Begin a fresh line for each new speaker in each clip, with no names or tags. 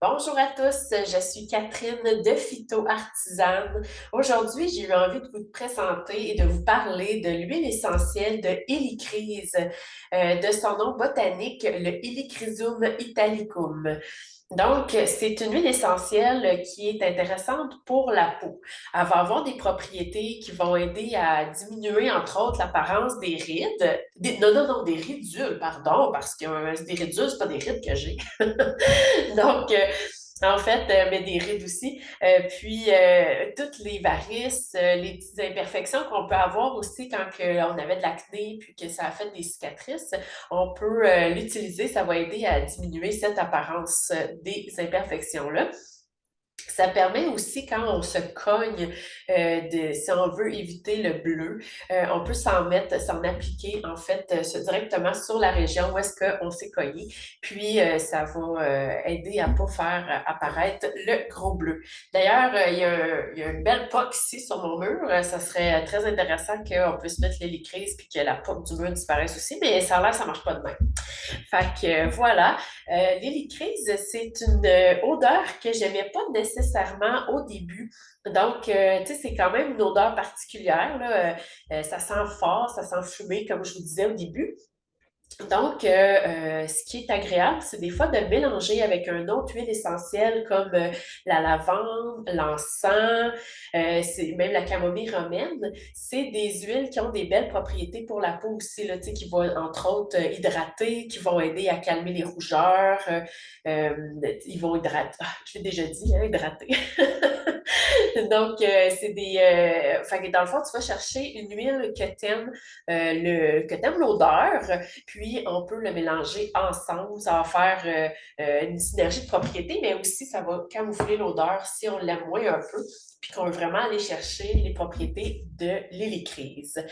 Bonjour à tous, je suis Catherine de Phyto Artisane. Aujourd'hui, j'ai eu envie de vous présenter et de vous parler de l'huile essentielle de Helichrys, de son nom botanique, le Helichrysum italicum. Donc, c'est une huile essentielle qui est intéressante pour la peau. Elle va avoir des propriétés qui vont aider à diminuer, entre autres, l'apparence des rides. Non, des ridules, pardon, parce que des ridules, c'est pas des rides que j'ai. Donc, en fait, mais des rides aussi. Toutes les varices, les petites imperfections qu'on peut avoir aussi quand on avait de l'acné puis que ça a fait des cicatrices, on peut l'utiliser. Ça va aider à diminuer cette apparence des imperfections-là. Ça permet aussi, quand on se cogne, si on veut éviter le bleu, on peut s'en appliquer en fait directement sur la région où est-ce qu'on s'est cogné. Puis, ça va aider à ne pas faire apparaître le gros bleu. D'ailleurs, il y a une belle poque ici sur mon mur. Ça serait très intéressant qu'on puisse mettre l'hélicrise puis que la poque du mur disparaisse aussi, mais ça a l'air que ça ne marche pas de même. Fait que voilà, l'hélicrise, c'est une odeur que j'aimais pas nécessairement au début. Donc, tu sais, c'est quand même une odeur particulière, là. Ça sent fort, ça sent fumé, comme je vous disais au début. Donc, ce qui est agréable, c'est des fois de mélanger avec un autre huile essentielle comme la lavande, l'encens, c'est même la camomille romaine. C'est des huiles qui ont des belles propriétés pour la peau aussi, là, tu sais, qui vont entre autres hydrater, qui vont aider à calmer les rougeurs. Euh, Ils vont hydrater. Ah, je l'ai déjà dit, hein, hydrater. Donc, c'est des. Fait que dans le fond, tu vas chercher une huile que t'aimes l'odeur, puis on peut le mélanger ensemble. Ça va faire une synergie de propriété, mais aussi ça va camoufler l'odeur si on l'aime moins un peu, puis qu'on veut vraiment aller chercher les propriétés de l'hélicryse.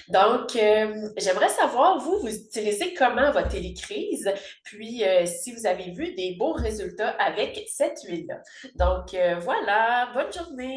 Donc, j'aimerais savoir, vous utilisez comment votre hélicryse, puis si vous avez vu des beaux résultats avec cette huile-là. Donc, voilà, bonne journée!